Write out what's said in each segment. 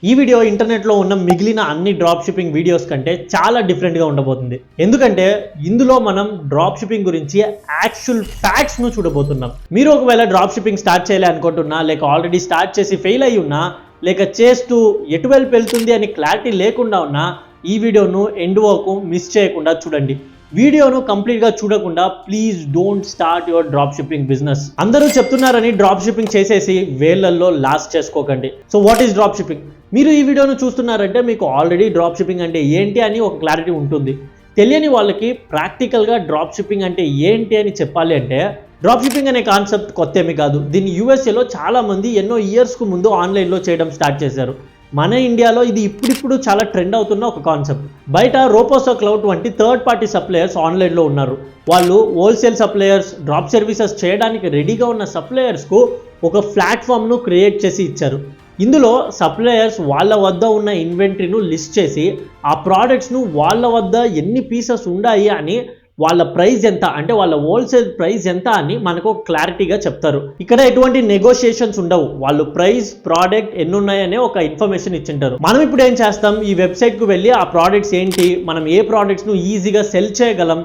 ఈ వీడియో ఇంటర్నెట్లో ఉన్న మిగిలిన అన్ని డ్రాప్ షిప్పింగ్ వీడియోస్ కంటే చాలా డిఫరెంట్గా ఉండబోతుంది. ఎందుకంటే ఇందులో మనం డ్రాప్ షిప్పింగ్ గురించి యాక్చువల్ ఫ్యాక్ట్స్ను చూడబోతున్నాం. మీరు ఒకవేళ డ్రాప్ షిప్పింగ్ స్టార్ట్ చేయాలి అనుకుంటున్నా, లేక ఆల్రెడీ స్టార్ట్ చేసి ఫెయిల్ అయ్యి ఉన్నా, లేక చేస్తూ ఎటువైపు వెళ్తుంది అని క్లారిటీ లేకుండా ఉన్నా, ఈ వీడియోను ఎండ్ వరకు మిస్ చేయకుండా చూడండి. వీడియోను కంప్లీట్గా చూడకుండా please don't start your drop shipping business. అందరూ చెప్తున్నారని డ్రాప్ షిప్పింగ్ చేసేసి వేలల్లో లాస్ చేసుకోకండి. So what is drop shipping? మీరు ఈ వీడియోను చూస్తున్నారంటే మీకు ఆల్రెడీ డ్రాప్ షిప్పింగ్ అంటే ఏంటి అని ఒక క్లారిటీ ఉంటుంది. తెలియని వాళ్ళకి ప్రాక్టికల్గా డ్రాప్ షిప్పింగ్ అంటే ఏంటి అని చెప్పాలి అంటే, డ్రాప్ షిప్పింగ్ అనే కాన్సెప్ట్ కొత్త ఏమీ కాదు. దీన్ని యూఎస్ఏలో చాలామంది ఎన్నో ఇయర్స్కు ముందు ఆన్లైన్లో చేయడం స్టార్ట్ చేశారు. మన ఇండియాలో ఇది ఇప్పుడిప్పుడు చాలా ట్రెండ్ అవుతున్న ఒక కాన్సెప్ట్. బయట రోపోసో క్లౌడ్ వంటి థర్డ్ పార్టీ సప్లయర్స్ ఆన్లైన్లో ఉన్నారు. వాళ్ళు హోల్సేల్ సప్లయర్స్, డ్రాప్ సర్వీసెస్ చేయడానికి రెడీగా ఉన్న సప్లయర్స్కు ఒక ప్లాట్ఫామ్ను క్రియేట్ చేసి ఇచ్చారు. ఇందులో సప్లయర్స్ వాళ్ళ వద్ద ఉన్న ఇన్వెంటరీను లిస్ట్ చేసి ఆ ప్రోడక్ట్స్ను వాళ్ళ వద్ద ఎన్ని పీసెస్ ఉన్నాయి అని, వాళ్ళ ప్రైస్ ఎంత అంటే వాళ్ళ హోల్సేల్ ప్రైస్ ఎంత అని మనకు క్లారిటీగా చెప్తారు. ఇక్కడ ఎటువంటి నెగోషియేషన్స్ ఉండవు. వాళ్ళు ప్రైస్, ప్రోడక్ట్ ఎన్ని ఉన్నాయనే ఒక ఇన్ఫర్మేషన్ ఇచ్చింటారు. మనం ఇప్పుడు ఏం చేస్తాం, ఈ వెబ్సైట్కు వెళ్ళి ఆ ప్రోడక్ట్స్ ఏంటి, మనం ఏ ప్రోడక్ట్స్ను ఈజీగా సెల్ చేయగలం,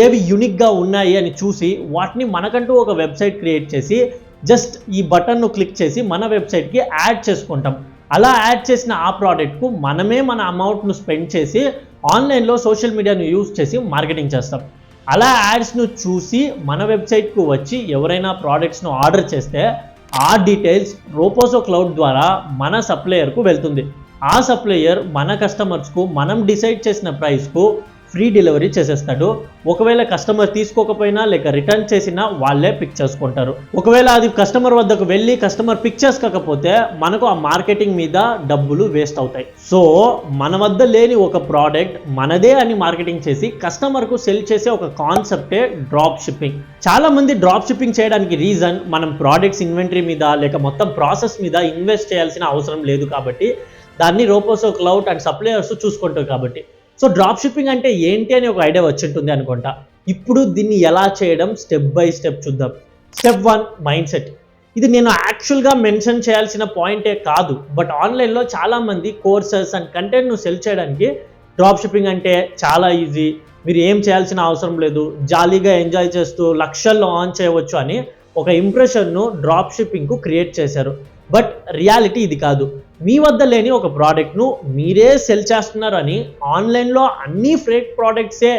ఏవి యూనిక్గా ఉన్నాయి అని చూసి వాటిని మనకంటూ ఒక వెబ్సైట్ క్రియేట్ చేసి జస్ట్ ఈ బటన్ను క్లిక్ చేసి మన వెబ్సైట్కి యాడ్ చేసుకుంటాం. అలా యాడ్ చేసిన ఆ ప్రోడక్ట్కు మనమే మన అమౌంట్ను స్పెండ్ చేసి ఆన్లైన్లో సోషల్ మీడియాను యూజ్ చేసి మార్కెటింగ్ చేస్తాం. అలా యాడ్స్ను చూసి మన వెబ్సైట్కు వచ్చి ఎవరైనా ప్రోడక్ట్స్ను ఆర్డర్ చేస్తే ఆ డీటెయిల్స్ రోపోసో క్లౌడ్ ద్వారా మన సప్లయర్కు వెళ్తుంది. ఆ సప్లయర్ మన కస్టమర్స్కు మనం డిసైడ్ చేసిన ప్రైస్కు ఫ్రీ డెలివరీ చేసేస్తాడు. ఒకవేళ కస్టమర్ తీసుకోకపోయినా లేక రిటర్న్ చేసినా వాళ్ళే పిక్ చేసుకుంటారు. ఒకవేళ అది కస్టమర్ వద్దకు వెళ్ళి కస్టమర్ పిక్ చేసుకోకపోతే మనకు ఆ మార్కెటింగ్ మీద డబ్బులు వేస్ట్ అవుతాయి. సో మన వద్ద లేని ఒక ప్రోడక్ట్ మనదే అని మార్కెటింగ్ చేసి కస్టమర్కు సెల్ చేసే ఒక కాన్సెప్టే డ్రాప్ షిప్పింగ్. చాలా మంది డ్రాప్ షిప్పింగ్ చేయడానికి రీజన్ మనం ప్రోడక్ట్స్ ఇన్వెంటరీ మీద లేక మొత్తం ప్రాసెస్ మీద ఇన్వెస్ట్ చేయాల్సిన అవసరం లేదు కాబట్టి, దాన్ని రోపోసో క్లౌడ్ అండ్ సప్లయర్స్ చూసుకుంటారు కాబట్టి. సో డ్రాప్ షిప్పింగ్ అంటే ఏంటి అని ఒక ఐడియా వచ్చింటుంది అనుకుంటా. ఇప్పుడు దీన్ని ఎలా చేయడం స్టెప్ బై స్టెప్ చూద్దాం. Step 1, mind set. ఇది నేను యాక్చువల్గా మెన్షన్ చేయాల్సిన పాయింటే కాదు, బట్ ఆన్లైన్లో చాలామంది కోర్సెస్ అండ్ కంటెంట్ను సెల్ చేయడానికి డ్రాప్ షిప్పింగ్ అంటే చాలా ఈజీ, మీరు ఏం చేయాల్సిన అవసరం లేదు, జాలీగా ఎంజాయ్ చేస్తూ లక్షల్లో ఆన్ చేయవచ్చు అని ఒక ఇంప్రెషన్ను డ్రాప్ షిప్పింగ్కు క్రియేట్ చేశారు. బట్ రియాలిటీ ఇది కాదు. మీ వద్ద లేని ఒక ప్రోడక్ట్ను మీరే సెల్ చేస్తున్నారని, ఆన్లైన్లో అన్ని ఫేక్ ప్రోడక్ట్సే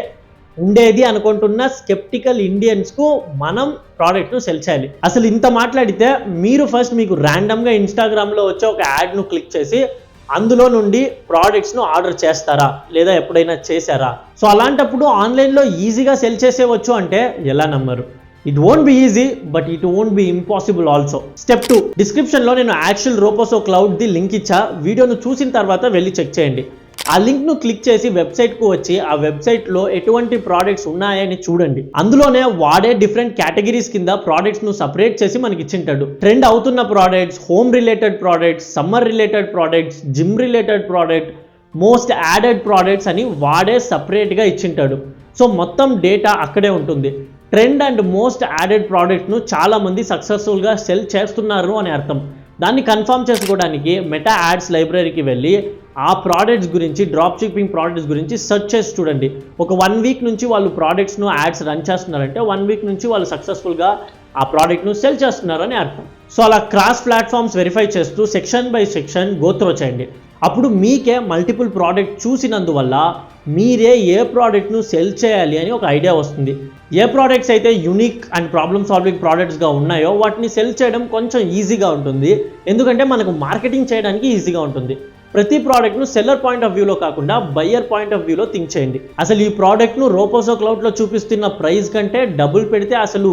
ఉండేది అనుకుంటున్న స్కెప్టికల్ ఇండియన్స్కు మనం ప్రోడక్ట్ను సెల్ చేయాలి. అసలు ఇంత మాట్లాడితే మీరు ఫస్ట్ మీకు ర్యాండమ్గా ఇన్స్టాగ్రామ్లో వచ్చే ఒక యాడ్ను క్లిక్ చేసి అందులో నుండి ప్రోడక్ట్స్ను ఆర్డర్ చేస్తారా, లేదా ఎప్పుడైనా చేశారా? సో అలాంటప్పుడు ఆన్లైన్లో ఈజీగా సెల్ చేసేవచ్చు అంటే ఎలా నమ్మరు? It won't be easy, but it won't be impossible also. Step 2, డిస్క్రిప్షన్లో నేను యాక్చువల్ రోపోసో క్లౌడ్ది లింక్ ఇచ్చా. వీడియోను చూసిన తర్వాత వెళ్ళి చెక్ చేయండి. ఆ లింక్ను క్లిక్ చేసి వెబ్సైట్కు వచ్చి ఆ వెబ్సైట్లో ఎటువంటి ప్రోడక్ట్స్ ఉన్నాయని చూడండి. అందులోనే వాడే డిఫరెంట్ కేటగిరీస్ కింద ప్రోడక్ట్స్ను సపరేట్ చేసి మనకి ఇచ్చింటాడు. ట్రెండ్ అవుతున్న products, home related products, summer related products, gym related product, most added products అని వాడే సపరేట్గా ఇచ్చింటాడు. సో మొత్తం డేటా అక్కడే ఉంటుంది. ట్రెండ్ అండ్ మోస్ట్ యాడెడ్ ప్రోడక్ట్ను చాలామంది సక్సెస్ఫుల్గా సెల్ చేస్తున్నారు అని అర్థం. దాన్ని కన్ఫర్మ్ చేసుకోవడానికి మెటా యాడ్స్ లైబ్రరీకి వెళ్ళి ఆ ప్రోడక్ట్స్ గురించి, డ్రాప్ షిప్పింగ్ ప్రోడక్ట్స్ గురించి సెర్చ్ చేసి చూడండి. ఒక 1 వీక్ నుంచి వాళ్ళు ప్రోడక్ట్స్ను యాడ్స్ రన్ చేస్తున్నారంటే 1 వీక్ నుంచి వాళ్ళు సక్సెస్ఫుల్గా ఆ ప్రోడక్ట్ను సెల్ చేస్తున్నారని అర్థం. సో అలా క్రాస్ ప్లాట్ఫామ్స్ వెరిఫై చేస్తూ సెక్షన్ బై సెక్షన్ గోత్రో చేయండి. అప్పుడు మీకే మల్టిపుల్ ప్రోడక్ట్ చూసినందువల్ల మీరే ఏ ప్రోడక్ట్ను సెల్ చేయాలి అని ఒక ఐడియా వస్తుంది. ఏ ప్రోడక్ట్స్ అయితే యూనిక్ అండ్ ప్రాబ్లమ్ సాల్వింగ్ ప్రోడక్ట్స్గా ఉన్నాయో వాటిని సెల్ చేయడం కొంచెం ఈజీగా ఉంటుంది, ఎందుకంటే మనకు మార్కెటింగ్ చేయడానికి ఈజీగా ఉంటుంది. ప్రతి ప్రోడక్ట్ను సెల్లర్ పాయింట్ ఆఫ్ వ్యూలో కాకుండా బయ్యర్ పాయింట్ ఆఫ్ వ్యూలో థింక్ చేయండి. అసలు ఈ ప్రోడక్ట్ను రోపోసో క్లౌడ్లో చూపిస్తున్న ప్రైస్ కంటే డబుల్ పెడితే అసలు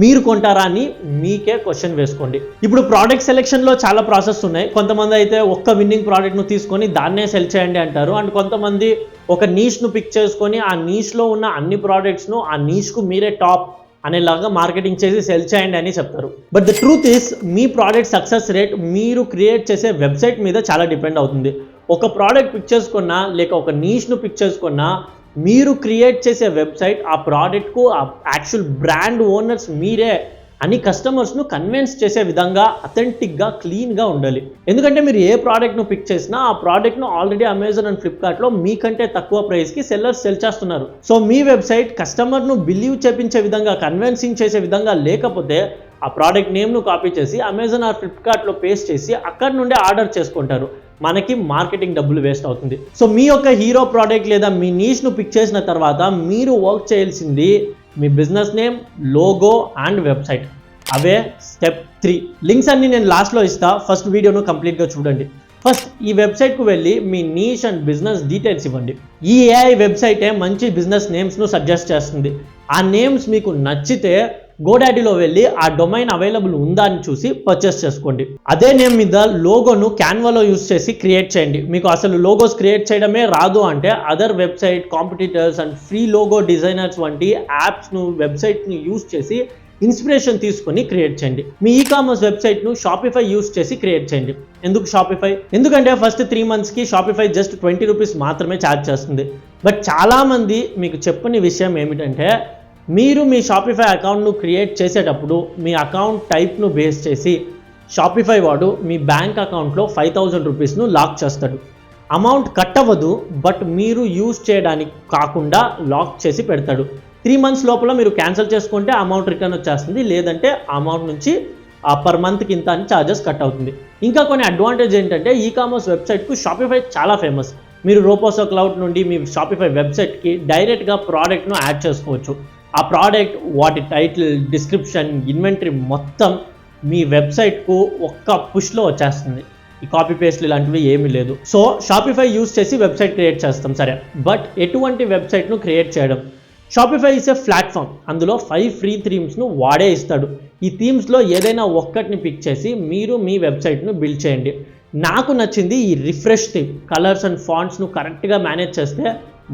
మీరు కొంటారా అని మీకే క్వశ్చన్ వేసుకోండి. ఇప్పుడు ప్రోడక్ట్ సెలెక్షన్లో చాలా ప్రాసెస్ ఉన్నాయి. కొంతమంది అయితే ఒక్క విన్నింగ్ ప్రోడక్ట్ను తీసుకొని దాన్నే సెల్ చేయండి అంటారు. అండ్ కొంతమంది ఒక నీష్ను పిక్ చేసుకొని ఆ నీష్లో ఉన్న అన్ని ప్రోడక్ట్స్ను ఆ నీష్కు మీరే టాప్ అనేలాగా మార్కెటింగ్ చేసి సెల్ చేయండి అని చెప్తారు. But the truth is, me product success rate మీరు క్రియేట్ చేసే వెబ్సైట్ మీద చాలా డిపెండ్ అవుతుంది. ఒక ప్రోడక్ట్ పిక్ చేసుకున్నా లేక ఒక నీష్ను పిక్ చేసుకున్నా మీరు క్రియేట్ చేసే వెబ్సైట్ ఆ ప్రోడక్ట్కు ఆ యాక్చువల్ బ్రాండ్ ఓనర్స్ మీరే అని కస్టమర్స్ను కన్విన్స్ చేసే విధంగా అథెంటిక్గా క్లీన్గా ఉండాలి. ఎందుకంటే మీరు ఏ ప్రోడక్ట్ను పిక్ చేసినా ఆ ప్రోడక్ట్ను ఆల్రెడీ అమెజాన్ అండ్ ఫ్లిప్కార్ట్లో మీకంటే తక్కువ ప్రైస్కి సెల్లర్స్ సెల్ చేస్తున్నారు. సో మీ వెబ్సైట్ కస్టమర్ను బిలీవ్ చేపించే విధంగా, కన్విన్సింగ్ చేసే విధంగా లేకపోతే ఆ ప్రోడక్ట్ నేమ్ను కాపీ చేసి అమెజాన్ ఆర్ ఫ్లిప్కార్ట్లో పేస్ట్ చేసి అక్కడ నుండే ఆర్డర్ చేసుకుంటారు. మనకి మార్కెటింగ్ డబ్బులు వేస్ట్ అవుతుంది. సో మీ యొక్క హీరో ప్రోడక్ట్ లేదా మీ నీష్ను పిక్ చేసిన తర్వాత మీరు వర్క్ చేయాల్సింది మీ business name, logo and website. అవే స్టెప్ 3. లింక్స్ అన్ని నేను లాస్ట్లో ఇస్తా. ఫస్ట్ వీడియోను కంప్లీట్గా చూడండి. ఫస్ట్ ఈ వెబ్సైట్కు వెళ్ళి మీ నీష్ అండ్ బిజినెస్ డీటెయిల్స్ ఇవ్వండి. ఈ ఏఐ వెబ్సైటే మంచి బిజినెస్ నేమ్స్ను సజెస్ట్ చేస్తుంది. ఆ నేమ్స్ మీకు నచ్చితే గోడాడీలో వెళ్ళి ఆ డొమైన్ అవైలబుల్ ఉందా అని చూసి పర్చేస్ చేసుకోండి. అదే నేమ్ మీద లోగోను క్యాన్వాలో యూస్ చేసి క్రియేట్ చేయండి. మీకు అసలు లోగోస్ క్రియేట్ చేయడమే రాదు అంటే other website, competitors and free logo designers వంటి యాప్స్ను, వెబ్సైట్ని యూస్ చేసి ఇన్స్పిరేషన్ తీసుకొని క్రియేట్ చేయండి. మీ ఈకామర్స్ వెబ్సైట్ను షాపిఫై యూస్ చేసి క్రియేట్ చేయండి. ఎందుకు షాపిఫై? ఎందుకంటే ఫస్ట్ 3 monthsకి షాపిఫై జస్ట్ 20 రూపీస్ మాత్రమే ఛార్జ్ చేస్తుంది. బట్ చాలామంది మీకు చెప్పని విషయం ఏమిటంటే మీరు మీ షాపిఫై అకౌంట్ను క్రియేట్ చేసేటప్పుడు మీ అకౌంట్ టైప్ను బేస్ చేసి షాపిఫై వాడు మీ బ్యాంక్ అకౌంట్లో 5000 రూపీస్ను లాక్ చేస్తాడు. అమౌంట్ కట్ అవ్వదు, బట్ మీరు యూజ్ చేయడానికి కాకుండా లాక్ చేసి పెడతాడు. 3 months లోపల మీరు క్యాన్సిల్ చేసుకుంటే అమౌంట్ రిటర్న్ వచ్చేస్తుంది, లేదంటే అమౌంట్ నుంచి పర్ మంత్కి ఇంత అని ఛార్జెస్ కట్ అవుతుంది. ఇంకా కొన్ని అడ్వాంటేజ్ ఏంటంటే ఈకామర్స్ వెబ్సైట్కు షాపిఫై చాలా ఫేమస్. మీరు రోపోసో క్లౌడ్ నుండి మీ షాపిఫై వెబ్సైట్కి డైరెక్ట్గా ప్రోడక్ట్ను యాడ్ చేసుకోవచ్చు. ఆ ప్రోడక్ట్, వాటి టైటిల్, డిస్క్రిప్షన్, ఇన్వెంటరీ మొత్తం మీ వెబ్సైట్కు ఒక్క పుష్లో వచ్చేస్తుంది. ఈ కాపీ పేస్ట్లు ఇలాంటివి ఏమీ లేదు. సో షాపిఫై యూస్ చేసి వెబ్సైట్ క్రియేట్ చేస్తాం సరే, బట్ ఎటువంటి వెబ్సైట్ను క్రియేట్ చేయడం? Shopify is a platform. అందులో 5 ఫ్రీ థీమ్స్ను వాడే ఇస్తాడు. ఈ థీమ్స్లో ఏదైనా ఒక్కటిని పిక్ చేసి మీరు మీ వెబ్సైట్ను బిల్డ్ చేయండి. నాకు నచ్చింది ఈ రిఫ్రెష్ థీమ్. కలర్స్ అండ్ ఫాంట్స్ను కరెక్ట్గా మేనేజ్ చేస్తే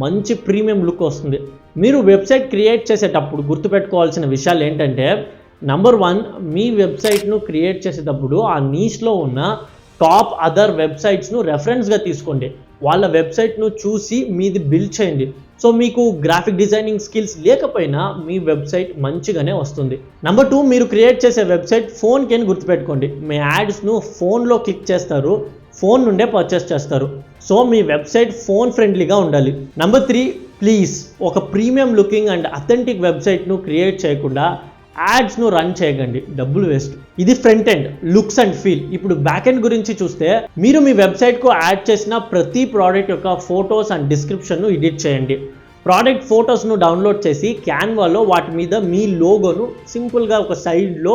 మంచి ప్రీమియం లుక్ వస్తుంది. మీరు వెబ్సైట్ క్రియేట్ చేసేటప్పుడు గుర్తుపెట్టుకోవాల్సిన విషయాలు ఏంటంటే, నెంబర్ 1, మీ వెబ్సైట్ను క్రియేట్ చేసేటప్పుడు ఆ నీష్లో ఉన్న టాప్ అదర్ వెబ్సైట్స్ను రెఫరెన్స్గా తీసుకోండి. వాళ్ళ వెబ్సైట్ను చూసి మీది బిల్డ్ చేయండి. సో మీకు గ్రాఫిక్ డిజైనింగ్ స్కిల్స్ లేకపోయినా మీ వెబ్సైట్ మంచిగానే వస్తుంది. నెంబర్ 2, మీరు క్రియేట్ చేసే వెబ్సైట్ ఫోన్కి అని గుర్తుపెట్టుకోండి. మీ యాడ్స్ను ఫోన్లో క్లిక్ చేస్తారు, ఫోన్ నుండే పర్చేస్ చేస్తారు. సో మీ వెబ్సైట్ ఫోన్ ఫ్రెండ్లీగా ఉండాలి. నెంబర్ 3, ప్లీజ్ ఒక ప్రీమియం లుకింగ్ అండ్ అథెంటిక్ వెబ్సైట్ను క్రియేట్ చేయకుండా యాడ్స్ను రన్ చేయకండి, డబ్బులు వేస్ట్. ఇది front end looks and feel. ఇప్పుడు బ్యాక్ ఎండ్ గురించి చూస్తే, మీరు మీ వెబ్సైట్కు యాడ్ చేసిన ప్రతి ప్రోడక్ట్ యొక్క ఫొటోస్ అండ్ డిస్క్రిప్షన్ను ఎడిట్ చేయండి. ప్రోడక్ట్ ఫొటోస్ను డౌన్లోడ్ చేసి క్యాన్వాలో వాటి మీద మీ లోగోను సింపుల్గా ఒక సైడ్లో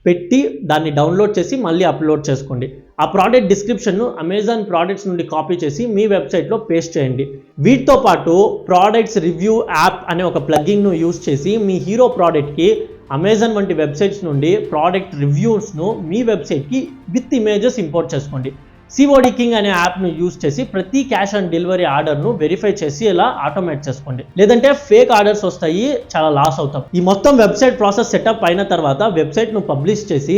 పెట్టి దాన్ని డౌన్లోడ్ చేసి మళ్ళీ అప్లోడ్ చేసుకోండి. ఆ ప్రోడక్ట్ డిస్క్రిప్షన్ను అమెజాన్ ప్రోడక్ట్స్ నుండి కాపీ చేసి మీ వెబ్సైట్లో పేస్ట్ చేయండి. వీటితో పాటు ప్రోడక్ట్స్ రివ్యూ యాప్ అనే ఒక ప్లగిన్ను యూస్ చేసి మీ హీరో ప్రోడక్ట్కి అమెజాన్ వంటి వెబ్సైట్స్ నుండి ప్రోడక్ట్ రివ్యూస్ను మీ వెబ్సైట్కి విత్ ఇమేజెస్ ఇంపోర్ట్ చేసుకోండి. సిఓడి కింగ్ అనే యాప్ను యూస్ చేసి ప్రతి క్యాష్ ఆన్ డెలివరీ ఆర్డర్ను వెరిఫై చేసి ఇలా ఆటోమేట్ చేసుకోండి. లేదంటే ఫేక్ ఆర్డర్స్ వస్తాయి, చాలా లాస్ అవుతాం. ఈ మొత్తం వెబ్సైట్ ప్రాసెస్ సెటప్ అయిన తర్వాత వెబ్సైట్ను పబ్లిష్ చేసి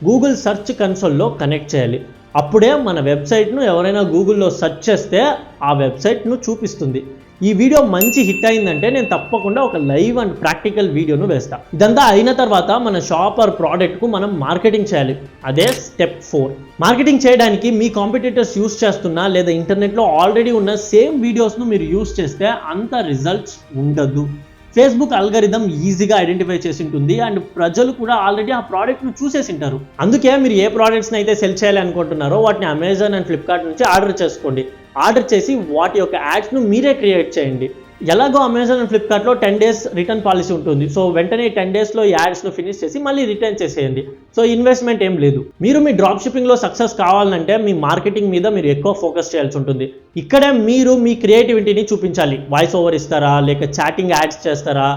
గూగుల్ సెర్చ్ కన్సోల్లో కనెక్ట్ చేయాలి. అప్పుడే మన వెబ్సైట్ను ఎవరైనా గూగుల్లో సెర్చ్ చేస్తే ఆ వెబ్సైట్ను చూపిస్తుంది. ఈ వీడియో మంచి హిట్ అయిందంటే నేను తప్పకుండా ఒక లైవ్ అండ్ ప్రాక్టికల్ వీడియోను వేస్తా. ఇదంతా అయిన తర్వాత మన షాప్ ఆర్ ప్రోడక్ట్కు మనం మార్కెటింగ్ చేయాలి. అదే స్టెప్ 4. మార్కెటింగ్ చేయడానికి మీ కాంపిటీటర్స్ యూస్ చేస్తున్నా లేదా ఇంటర్నెట్లో ఆల్రెడీ ఉన్న సేమ్ వీడియోస్ను మీరు యూస్ చేస్తే అంత రిజల్ట్స్ ఉండదు. ఫేస్బుక్ అల్గరిథం ఈజీగా ఐడెంటిఫై చేసి ఉంటుంది అండ్ ప్రజలు కూడా ఆల్రెడీ ఆ ప్రోడక్ట్ను చూసేసి ఉంటారు. అందుకే మీరు ఏ ప్రోడక్ట్స్ని అయితే సెల్ చేయాలి అనుకుంటున్నారో వాటిని అమెజాన్ అండ్ ఫ్లిప్కార్ట్ నుంచి ఆర్డర్ చేసుకోండి. ఆర్డర్ చేసి వాటి యొక్క యాడ్స్ను మీరే క్రియేట్ చేయండి. ఎలాగో అమెజాన్ అండ్ ఫ్లిప్కార్ట్లో 10 days రిటర్న్ పాలసీ ఉంటుంది. సో వెంటనే 10 daysలో యాడ్స్ను ఫినిష్ చేసి మళ్ళీ రిటర్న్ చేసేయండి. సో ఇన్వెస్ట్మెంట్ ఏం లేదు. మీరు మీ డ్రాప్ షిప్పింగ్లో సక్సెస్ కావాలంటే మీ మార్కెటింగ్ మీద మీరు ఎక్కువ ఫోకస్ చేయాల్సి ఉంటుంది. ఇక్కడే మీరు మీ క్రియేటివిటీని చూపించాలి. వాయిస్ ఓవర్ ఇస్తారా, లేక చాటింగ్ యాడ్స్ చేస్తారా,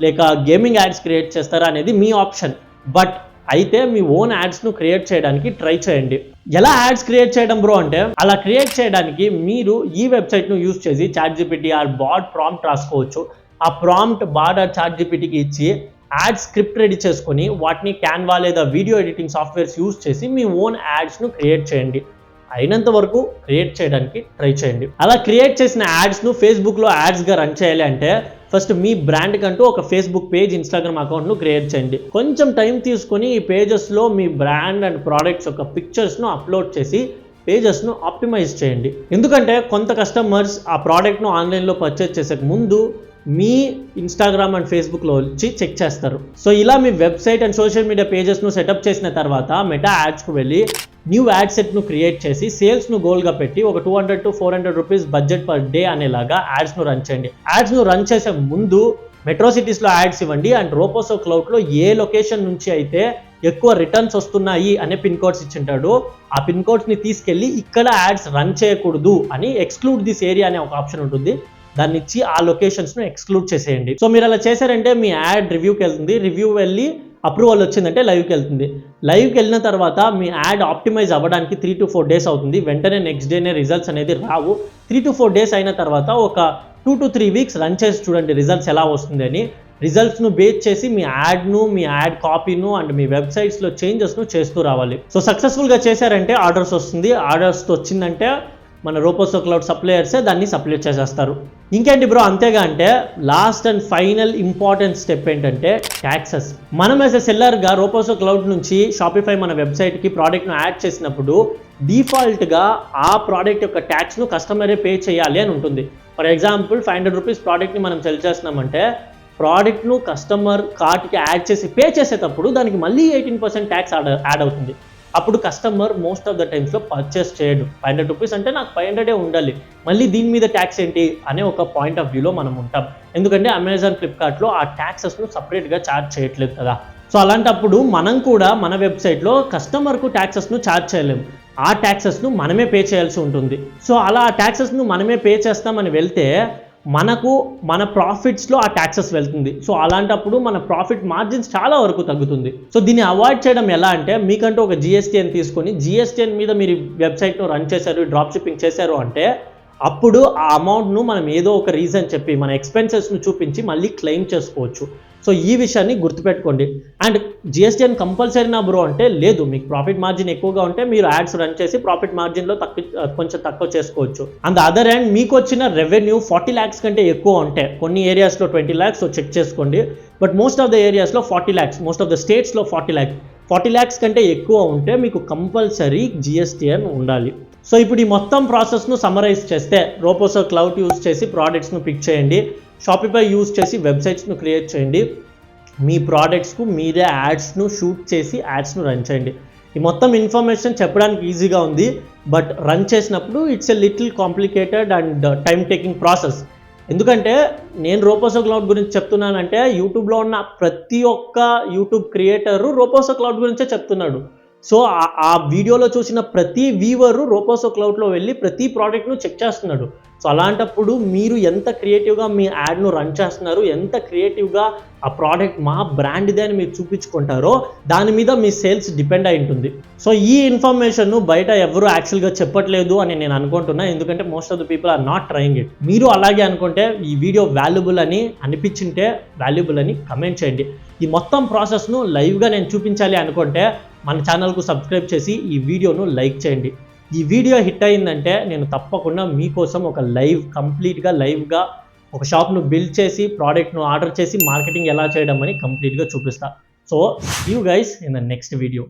లేక గేమింగ్ యాడ్స్ క్రియేట్ చేస్తారా అనేది మీ ఆప్షన్. బట్ అయితే మీ ఓన్ యాడ్స్ను క్రియేట్ చేయడానికి ట్రై చేయండి. ఎలా యాడ్స్ క్రియేట్ చేయడం బ్రో అంటే, అలా క్రియేట్ చేయడానికి మీరు ఈ వెబ్సైట్ను యూస్ చేసి ChatGPT ఆర్ బాట్ ప్రాంప్ట్ రాసుకోవచ్చు. ఆ ప్రాంప్ట్ బాట్ ఆర్ ChatGPTకి ఇచ్చి యాడ్ స్క్రిప్ట్ రెడీ చేసుకొని వాటిని క్యాన్వా లేదా వీడియో ఎడిటింగ్ సాఫ్ట్వేర్స్ యూస్ చేసి మీ ఓన్ యాడ్స్ను క్రియేట్ చేయండి. అయినంత వరకు క్రియేట్ చేయడానికి ట్రై చేయండి. అలా క్రియేట్ చేసిన యాడ్స్ను ఫేస్బుక్లో యాడ్స్గా రన్ చేయాలి అంటే ఫస్ట్ మీ బ్రాండ్ కంటూ ఒక ఫేస్బుక్ పేజ్, ఇన్స్టాగ్రామ్ అకౌంట్ను క్రియేట్ చేయండి. కొంచెం టైం తీసుకొని ఈ పేజెస్లో మీ బ్రాండ్ అండ్ ప్రోడక్ట్స్ యొక్క పిక్చర్స్ను అప్లోడ్ చేసి పేజెస్ను ఆప్టిమైజ్ చేయండి. ఎందుకంటే కొంత కస్టమర్స్ ఆ ప్రోడక్ట్ను ఆన్లైన్లో పర్చేస్ చేసే ముందు మీ ఇన్స్టాగ్రామ్ అండ్ ఫేస్బుక్లో వచ్చి చెక్ చేస్తారు. సో ఇలా మీ వెబ్సైట్ అండ్ సోషల్ మీడియా పేజెస్ను సెటప్ చేసిన తర్వాత మెటా యాడ్స్కు వెళ్ళి న్యూ యాడ్ సెట్ను క్రియేట్ చేసి సేల్స్ను గోల్గా పెట్టి ఒక 200 to 400 rupees budget per day అనేలాగా యాడ్స్ను రన్ చేయండి. యాడ్స్ను రన్ చేసే ముందు మెట్రో సిటీస్లో యాడ్స్ ఇవ్వండి అండ్ రోపోసో క్లౌడ్లో ఏ లొకేషన్ నుంచి అయితే ఎక్కువ రిటర్న్స్ వస్తున్నాయి అనే పిన్ కోడ్స్ ఇచ్చింటాడు. ఆ పిన్ కోడ్స్ని తీసుకెళ్ళి ఇక్కడ యాడ్స్ రన్ చేయకూడదు అని ఎక్స్క్లూడ్ దిస్ ఏరియా అనే ఒక ఆప్షన్ ఉంటుంది. దాన్ని ఇచ్చి ఆ లొకేషన్స్ను ఎక్స్క్లూడ్ చేసేయండి. సో మీరు అలా చేశారంటే మీ యాడ్ రివ్యూకి వెళ్తుంది. రివ్యూ వెళ్ళి అప్రూవల్ వచ్చిందంటే లైవ్కి వెళ్తుంది. లైవ్కి వెళ్ళిన తర్వాత మీ యాడ్ ఆప్టిమైజ్ అవ్వడానికి 3 to 4 డేస్ అవుతుంది. వెంటనే నెక్స్ట్ డేనే రిజల్ట్స్ అనేది రావు. 3 to 4 డేస్ అయిన తర్వాత ఒక 2 to 3 వీక్స్ రన్ చేసి చూడండి రిజల్ట్స్ ఎలా వస్తుంది అని. రిజల్ట్స్ను బేస్ చేసి మీ యాడ్ను, మీ యాడ్ కాపీను అండ్ మీ వెబ్సైట్స్లో చేంజెస్ను చేస్తూ రావాలి. సో సక్సెస్ఫుల్గా చేశారంటే ఆర్డర్స్ వస్తుంది. ఆర్డర్స్ వచ్చిందంటే మన రోపోసో క్లౌడ్ సప్లయర్సే దాన్ని సప్లై చేసేస్తారు. ఇంకేంటి బ్రో అంతేగా అంటే last and final important step ఏంటంటే ట్యాక్సెస్. మనం యాజ్ ఎ సెల్లర్గా రోపోసో క్లౌడ్ నుంచి షాపిఫై మన వెబ్సైట్కి ప్రోడక్ట్ను యాడ్ చేసినప్పుడు డిఫాల్ట్గా ఆ ప్రోడక్ట్ యొక్క ట్యాక్స్ను కస్టమరే పే చేయాలి అని ఉంటుంది. ఫర్ ఎగ్జాంపుల్ 500 రూపీస్ ప్రోడక్ట్ని మనం సెల్ చేస్తున్నామంటే ప్రోడక్ట్ను కస్టమర్ కార్ట్కి యాడ్ చేసి పే చేసేటప్పుడు దానికి మళ్ళీ 18% ట్యాక్స్ యాడ్ అవుతుంది. అప్పుడు కస్టమర్ మోస్ట్ ఆఫ్ ద టైమ్స్లో పర్చేస్ చేయడు. 500 రూపీస్ అంటే నాకు 500 ఉండాలి, మళ్ళీ దీని మీద ట్యాక్స్ ఏంటి అనే ఒక పాయింట్ ఆఫ్ వ్యూలో మనం ఉంటాం. ఎందుకంటే అమెజాన్, ఫ్లిప్కార్ట్లో ఆ ట్యాక్సెస్ను సపరేట్గా ఛార్జ్ చేయట్లేదు కదా. సో అలాంటప్పుడు మనం కూడా మన వెబ్సైట్లో కస్టమర్కు ట్యాక్సెస్ను ఛార్జ్ చేయలేము. ఆ ట్యాక్సెస్ను మనమే పే చేయాల్సి ఉంటుంది. సో అలా ఆ ట్యాక్సెస్ను మనమే పే చేస్తామని వెళ్తే మనకు మన ప్రాఫిట్స్లో ఆ ట్యాక్సెస్ వెళ్తుంది. సో అలాంటప్పుడు మన ప్రాఫిట్ మార్జిన్స్ చాలా వరకు తగ్గుతుంది. సో దీన్ని అవాయిడ్ చేయడం ఎలా అంటే మీకంటూ ఒక GSTN తీసుకొని GSTN మీద మీరు వెబ్సైట్ను రన్ చేశారు, డ్రాప్ షిప్పింగ్ చేశారు అంటే అప్పుడు ఆ అమౌంట్ను మనం ఏదో ఒక రీజన్ చెప్పి మన ఎక్స్పెన్సెస్ను చూపించి మళ్ళీ క్లెయిమ్ చేసుకోవచ్చు. సో ఈ విషయాన్ని గుర్తుపెట్టుకోండి. అండ్ GSTN కంపల్సరీనా బ్రో అంటే లేదు, మీకు ప్రాఫిట్ మార్జిన్ ఎక్కువగా ఉంటే మీరు యాడ్స్ రన్ చేసి ప్రాఫిట్ మార్జిన్లో కొంచెం తక్కువ చేసుకోవచ్చు. అండ్ అదర్ హ్యాండ్ మీకు వచ్చిన రెవెన్యూ 40 lakhs కంటే ఎక్కువ ఉంటే కొన్ని ఏరియాస్లో 20 lakhs, సో చెక్ చేసుకోండి. బట్ మోస్ట్ ఆఫ్ ద ఏరియాస్లో 40 lakhs, మోస్ట్ ఆఫ్ ద స్టేట్స్లో 40 lakhs కంటే ఎక్కువ ఉంటే మీకు కంపల్సరీ GSTN ఉండాలి. సో ఇప్పుడు ఈ మొత్తం ప్రాసెస్ను సమరైజ్ చేస్తే రోపోసో క్లౌడ్ యూజ్ చేసి ప్రోడక్ట్స్ను పిక్ చేయండి, షాపిఫై యూజ్ చేసి వెబ్సైట్స్ను క్రియేట్ చేయండి, మీ ప్రోడక్ట్స్కు మీరే యాడ్స్ను షూట్ చేసి యాడ్స్ను రన్ చేయండి. ఈ మొత్తం ఇన్ఫర్మేషన్ చెప్పడానికి ఈజీగా ఉంది, బట్ రన్ చేసినప్పుడు it's a little complicated and time taking process. ఎందుకంటే నేను రోపోసో క్లౌడ్ గురించి చెప్తున్నానంటే యూట్యూబ్లో ఉన్న ప్రతి ఒక్క యూట్యూబ్ క్రియేటరు రోపోసో క్లౌడ్ గురించే చెప్తున్నాడు. సో ఆ వీడియోలో చూసిన ప్రతి వ్యూవరు రోపోసో క్లౌడ్లో వెళ్ళి ప్రతి ప్రోడక్ట్ను చెక్ చేస్తున్నాడు. సో అలాంటప్పుడు మీరు ఎంత క్రియేటివ్గా మీ యాడ్ను రన్ చేస్తున్నారు, ఎంత క్రియేటివ్గా ఆ ప్రోడక్ట్ మా బ్రాండ్దే అని మీరు చూపించుకుంటారో దాని మీద మీ సేల్స్ డిపెండ్ అయి ఉంటుంది. సో ఈ ఇన్ఫర్మేషన్ను బయట ఎవరు యాక్చువల్గా చెప్పట్లేదు అని నేను అనుకుంటున్నా, ఎందుకంటే most of the people are not trying it. మీరు అలాగే అనుకుంటే ఈ వీడియో వాల్యుబుల్ అని అనిపించింటే వాల్యుబుల్ అని కమెంట్ చేయండి. ఈ మొత్తం ప్రాసెస్ను లైవ్గా నేను చూపించాలి అనుకుంటే మన ఛానల్కు సబ్స్క్రైబ్ చేసి ఈ వీడియోను లైక్ చేయండి. ఈ వీడియో హిట్ అయిందంటే నేను తప్పకుండా మీకోసం ఒక కంప్లీట్గా లైవ్గా ఒక షాప్ను బిల్డ్ చేసి ప్రోడక్ట్ను ఆర్డర్ చేసి మార్కెటింగ్ ఎలా చేయడం అని కంప్లీట్గా చూపిస్తా. So see you guys in the next video.